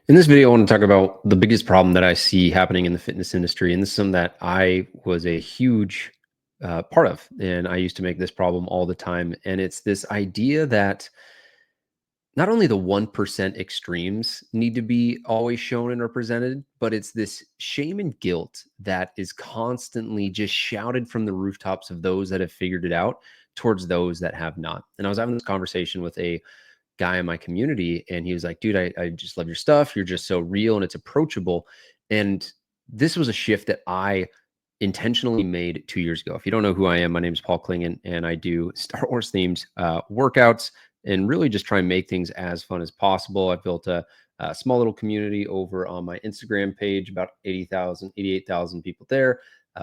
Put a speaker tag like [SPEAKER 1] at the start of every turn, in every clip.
[SPEAKER 1] In this video, I want to talk about the biggest problem that I see happening in the fitness industry. And this is something that I was a huge part of. And I used to make this problem all the time. And it's this idea that not only the 1% extremes need to be always shown and represented, but it's this shame and guilt that is constantly just shouted from the rooftops of those that have figured it out towards those that have not. And I was having this conversation with a guy in my community, and he was like, dude, I just love your stuff. You're just so real and it's approachable. And this was a shift that I intentionally made 2 years ago. If you don't know who I am, my name is Paul Clingan, and I do Star Wars themed workouts and really just try and make things as fun as possible. I've built a small little community over on my Instagram page, about 80,000, 88,000 people there.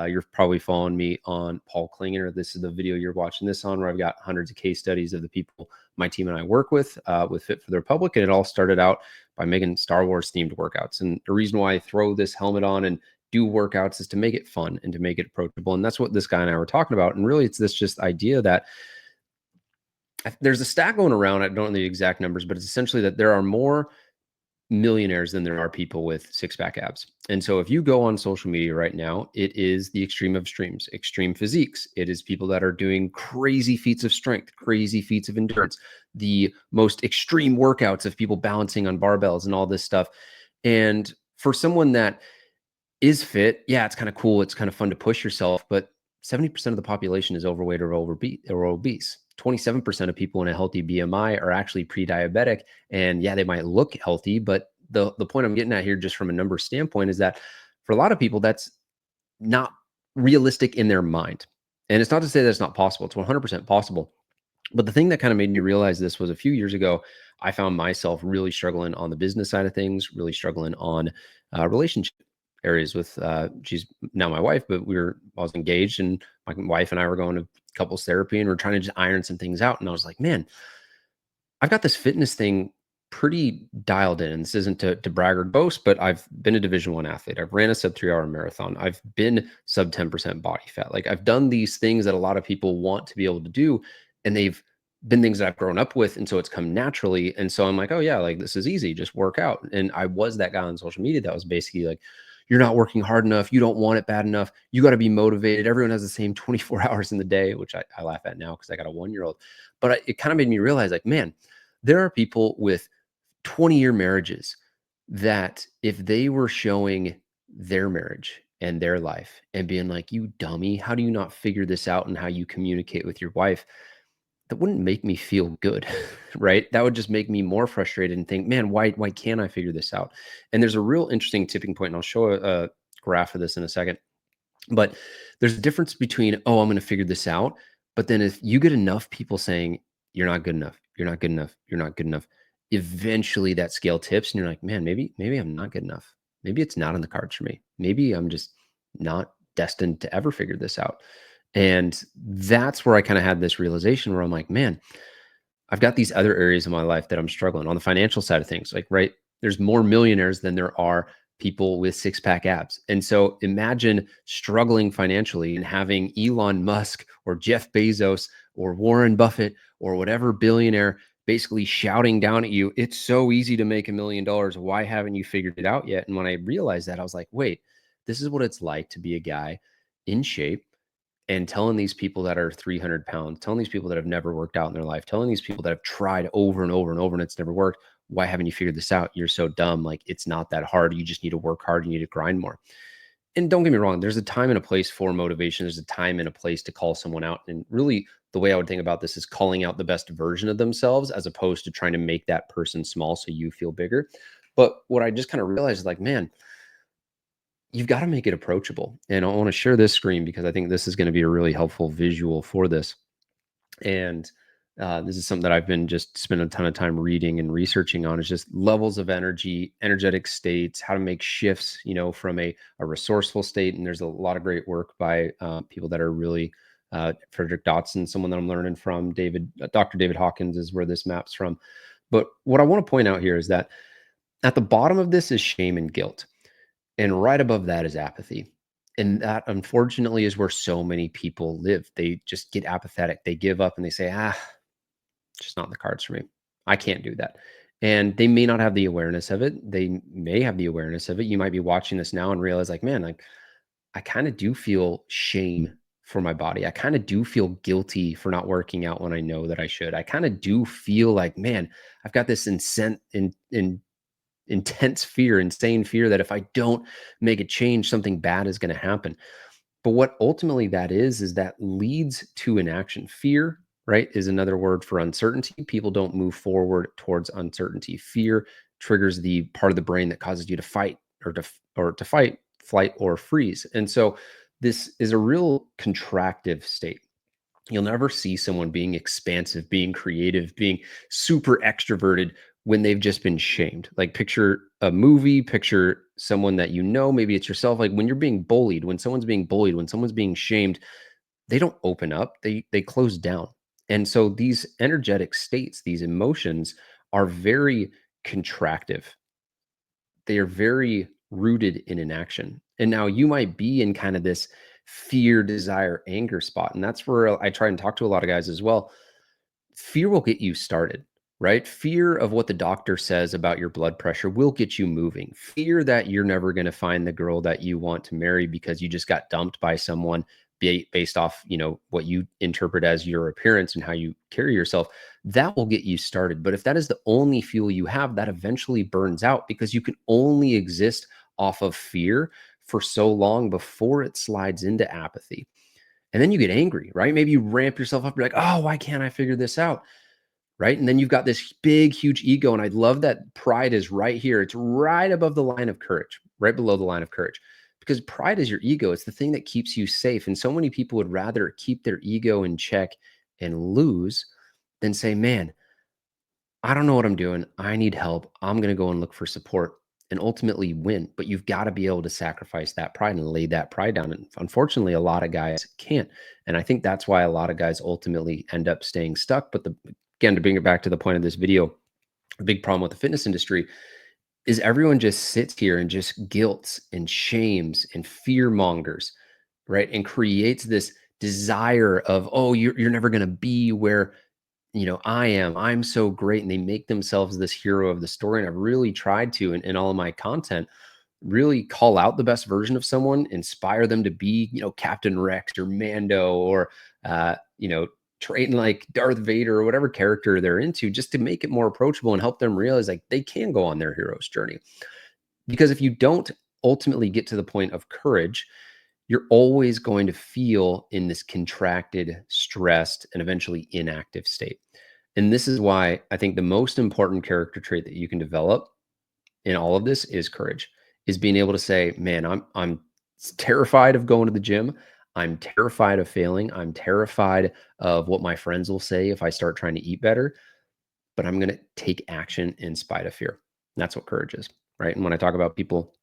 [SPEAKER 1] You're probably following me on Paul Klinger. This is the video you're watching this on, where I've got hundreds of case studies of the people my team and I work with Fit for the Republic. And it all started out by making Star Wars themed workouts. And the reason why I throw this helmet on and do workouts is to make it fun and to make it approachable. And that's what this guy and I were talking about. And really, it's this just idea that there's a stat going around. I don't know the exact numbers, but it's essentially that there are more millionaires than there are people with six-pack abs. And so if you go on social media right now, it is the extreme of extremes, extreme physiques. It is people that are doing crazy feats of strength, crazy feats of endurance, the most extreme workouts of people balancing on barbells and all this stuff. And for someone that is fit, yeah, it's kind of cool. It's kind of fun to push yourself, but 70% of the population is overweight or obese. 27% of people in a healthy BMI are actually pre-diabetic. And yeah, they might look healthy, but the point I'm getting at here, just from a number standpoint, is that for a lot of people, that's not realistic in their mind. And it's not to say that it's not possible. It's 100% possible. But the thing that kind of made me realize this was a few years ago, I found myself really struggling on the business side of things, really struggling on relationship areas with she's now my wife, but I was engaged, and my wife and I were going to couples therapy, and we're trying to just iron some things out. And I was like, man, I've got this fitness thing pretty dialed in. And this isn't to brag or boast, but I've been a Division I athlete. I've ran a sub 3 hour marathon. I've been sub 10% body fat. Like, I've done these things that a lot of people want to be able to do, and they've been things that I've grown up with. And so it's come naturally. And so I'm like, oh yeah, like this is easy, just work out. And I was that guy on social media that was basically like, you're not working hard enough. You don't want it bad enough. You got to be motivated. Everyone has the same 24 hours in the day, which I laugh at now because I got a 1-year-old. But it kind of made me realize, like, man, there are people with 20-year marriages that if they were showing their marriage and their life and being like, you dummy, how do you not figure this out and how you communicate with your wife? That wouldn't make me feel good, right? That would just make me more frustrated and think, man, why can't I figure this out? And there's a real interesting tipping point, and I'll show a graph of this in a second. But there's a difference between, oh, I'm going to figure this out. But then if you get enough people saying, you're not good enough, you're not good enough, you're not good enough, eventually that scale tips and you're like, man, maybe I'm not good enough. Maybe it's not on the cards for me. Maybe I'm just not destined to ever figure this out. And that's where I kind of had this realization where I'm like, man, I've got these other areas of my life that I'm struggling on the financial side of things. Like, right, there's more millionaires than there are people with six-pack abs. And so imagine struggling financially and having Elon Musk or Jeff Bezos or Warren Buffett or whatever billionaire basically shouting down at you, it's so easy to make $1 million. Why haven't you figured it out yet? And when I realized that, I was like, wait, this is what it's like to be a guy in shape and telling these people that are 300 pounds, telling these people that have never worked out in their life, telling these people that have tried over and over and over and it's never worked, why haven't you figured this out? You're so dumb. Like, it's not that hard. You just need to work hard. You need to grind more. And don't get me wrong, there's a time and a place for motivation. There's a time and a place to call someone out. And really, the way I would think about this is calling out the best version of themselves as opposed to trying to make that person small so you feel bigger. But what I just kind of realized is, like, man, you've got to make it approachable. And I want to share this screen because I think this is going to be a really helpful visual for this. And this is something that I've been just spending a ton of time reading and researching on, is just levels of energy, energetic states, how to make shifts, from a resourceful state. And there's a lot of great work by people that are really, Frederick Dotson, someone that I'm learning from, Dr. David Hawkins is where this maps from. But what I want to point out here is that at the bottom of this is shame and guilt. And right above that is apathy. And that, unfortunately, is where so many people live. They just get apathetic. They give up and they say, it's just not in the cards for me. I can't do that. And they may not have the awareness of it. They may have the awareness of it. You might be watching this now and realize, like, man, like I kind of do feel shame for my body. I kind of do feel guilty for not working out when I know that I should. I kind of do feel like, man, I've got this intense fear, insane fear that if I don't make a change, something bad is going to happen. But what ultimately that is that leads to inaction. Fear, right, is another word for uncertainty. People don't move forward towards uncertainty. Fear triggers the part of the brain that causes you to fight or to fight, flight, or freeze. And so this is a real contractive state. You'll never see someone being expansive, being creative, being super extroverted when they've just been shamed. Like picture a movie, picture someone that you know, maybe it's yourself. Like when you're being bullied, when someone's being bullied, when someone's being shamed, they don't open up. They close down. And so these energetic states, these emotions are very contractive. They are very rooted in inaction. And now you might be in kind of this fear, desire, anger spot. And that's where I try and talk to a lot of guys as well. Fear will get you started, right? Fear of what the doctor says about your blood pressure will get you moving. Fear that you're never going to find the girl that you want to marry because you just got dumped by someone based off, what you interpret as your appearance and how you carry yourself. That will get you started. But if that is the only fuel you have, that eventually burns out because you can only exist off of fear for so long before it slides into apathy. And then you get angry, right? Maybe you ramp yourself up. You're like, oh, why can't I figure this out? Right. And then you've got this big, huge ego. And I love that pride is right here. It's right above the line of courage, right below the line of courage, because pride is your ego. It's the thing that keeps you safe. And so many people would rather keep their ego in check and lose than say, man, I don't know what I'm doing. I need help. I'm going to go and look for support and ultimately win. But you've got to be able to sacrifice that pride and lay that pride down. And unfortunately, a lot of guys can't. And I think that's why a lot of guys ultimately end up staying stuck. But again, to bring it back to the point of this video, a big problem with the fitness industry is everyone just sits here and just guilts and shames and fear mongers, right? And creates this desire of, oh, you're never going to be where I'm so great. And they make themselves this hero of the story. And I've really tried to, in all of my content, really call out the best version of someone, inspire them to be, Captain Rex or Mando or, train like Darth Vader or whatever character they're into, just to make it more approachable and help them realize like they can go on their hero's journey. Because if you don't ultimately get to the point of courage, you're always going to feel in this contracted, stressed, and eventually inactive state. And this is why I think the most important character trait that you can develop in all of this is courage, is being able to say, man, I'm terrified of going to the gym. I'm terrified of failing. I'm terrified of what my friends will say if I start trying to eat better, but I'm going to take action in spite of fear. That's what courage is, right? And when I talk about people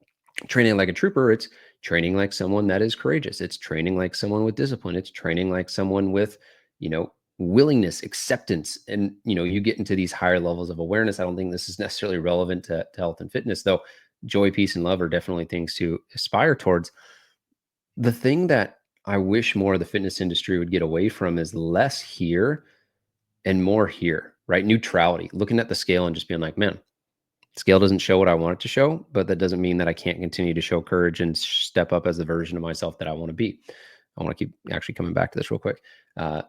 [SPEAKER 1] training like a trooper, it's training like someone that is courageous. It's training like someone with discipline. It's training like someone with, willingness, acceptance. And, you get into these higher levels of awareness. I don't think this is necessarily relevant to health and fitness, though joy, peace, and love are definitely things to aspire towards. The thing that I wish more of the fitness industry would get away from is less here and more here, right? Neutrality, looking at the scale and just being like, man, scale doesn't show what I want it to show, but that doesn't mean that I can't continue to show courage and step up as the version of myself that I want to be. I want to keep actually coming back to this real quick.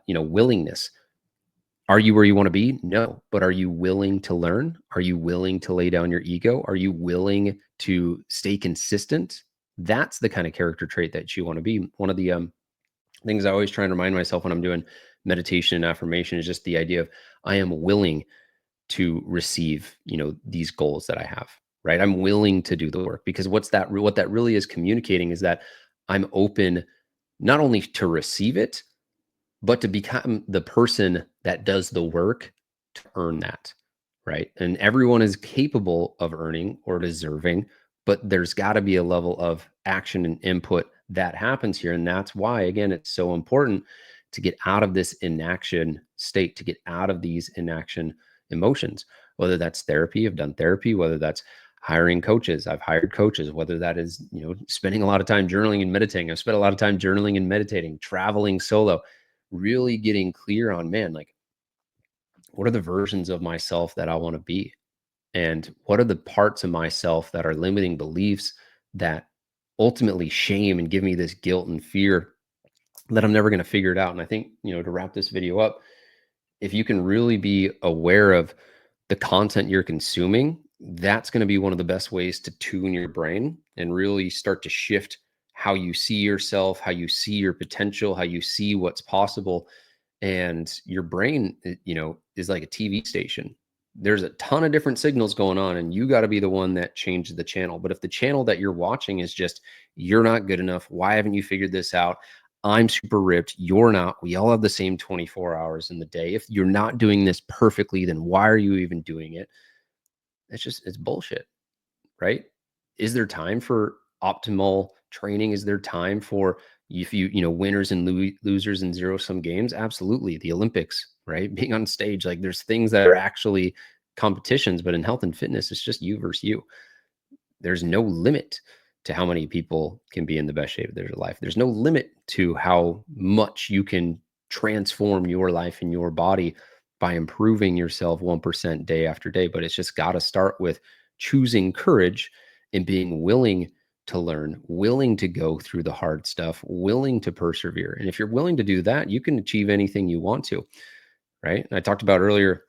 [SPEAKER 1] Willingness. Are you where you want to be? No. But are you willing to learn? Are you willing to lay down your ego? Are you willing to stay consistent? That's the kind of character trait that you want to be. One of the things I always try and remind myself when I'm doing meditation and affirmation is just the idea of I am willing to receive, these goals that I have, right? I'm willing to do the work because what that really is communicating is that I'm open not only to receive it, but to become the person that does the work to earn that, right? And everyone is capable of earning or deserving, but there's got to be a level of action and input that happens here. And that's why, again, it's so important to get out of this inaction state, to get out of these inaction emotions, whether that's therapy. I've done therapy, whether that's hiring coaches. I've hired coaches, whether that is, spending a lot of time journaling and meditating. I've spent a lot of time journaling and meditating, traveling solo, really getting clear on, man, like, what are the versions of myself that I want to be? And what are the parts of myself that are limiting beliefs that ultimately shame and give me this guilt and fear that I'm never going to figure it out? And I think, to wrap this video up, if you can really be aware of the content you're consuming, that's going to be one of the best ways to tune your brain and really start to shift how you see yourself, how you see your potential, how you see what's possible. And your brain, is like a TV station. There's a ton of different signals going on, and you got to be the one that changes the channel. But if the channel that you're watching is just, you're not good enough, why haven't you figured this out? I'm super ripped. You're not. We all have the same 24 hours in the day. If you're not doing this perfectly, then why are you even doing it? It's bullshit, right? Is there time for optimal training? Is there time for, if winners and losers in zero sum games? Absolutely. The Olympics, right? Being on stage, like there's things that are actually competitions, but in health and fitness, it's just you versus you. There's no limit to how many people can be in the best shape of their life. There's no limit to how much you can transform your life and your body by improving yourself 1% day after day. But it's just got to start with choosing courage and being willing to learn, willing to go through the hard stuff, willing to persevere. And if you're willing to do that, you can achieve anything you want to, right? And I talked about earlier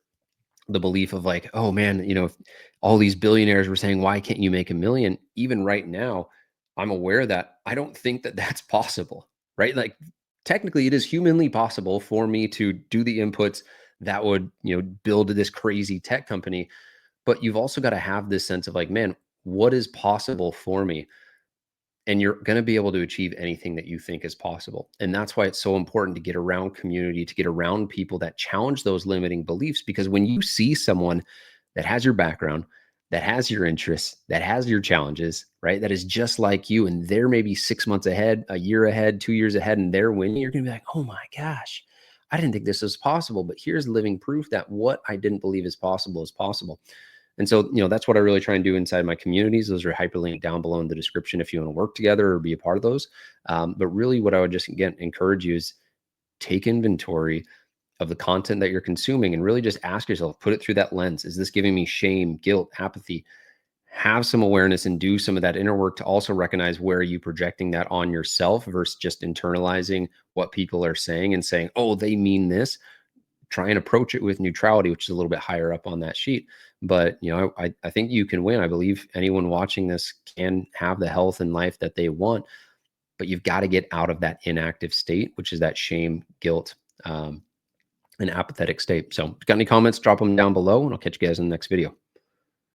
[SPEAKER 1] the belief of like, oh man, if all these billionaires were saying, why can't you make a million? Even right now, I'm aware that I don't think that that's possible, right? Like technically it is humanly possible for me to do the inputs that would, build this crazy tech company. But you've also got to have this sense of like, man, what is possible for me? And you're going to be able to achieve anything that you think is possible. And that's why it's so important to get around community, to get around people that challenge those limiting beliefs. Because when you see someone that has your background, that has your interests, that has your challenges, right? That is just like you, and they're maybe 6 months ahead, a year ahead, 2 years ahead, and they're winning, you're going to be like, oh my gosh, I didn't think this was possible. But here's living proof that what I didn't believe is possible is possible. And so, that's what I really try and do inside my communities. Those are hyperlinked down below in the description if you want to work together or be a part of those. But really, what I would just again encourage you is take inventory of the content that you're consuming and really just ask yourself, put it through that lens. Is this giving me shame, guilt, apathy? Have some awareness and do some of that inner work to also recognize where are you projecting that on yourself versus just internalizing what people are saying and saying, oh, they mean this. Try and approach it with neutrality, which is a little bit higher up on that sheet. But I think you can win. I believe anyone watching this can have the health and life that they want, but you've got to get out of that inactive state, which is that shame, guilt, and apathetic state. So if you've got any comments, drop them down below, and I'll catch you guys in the next video.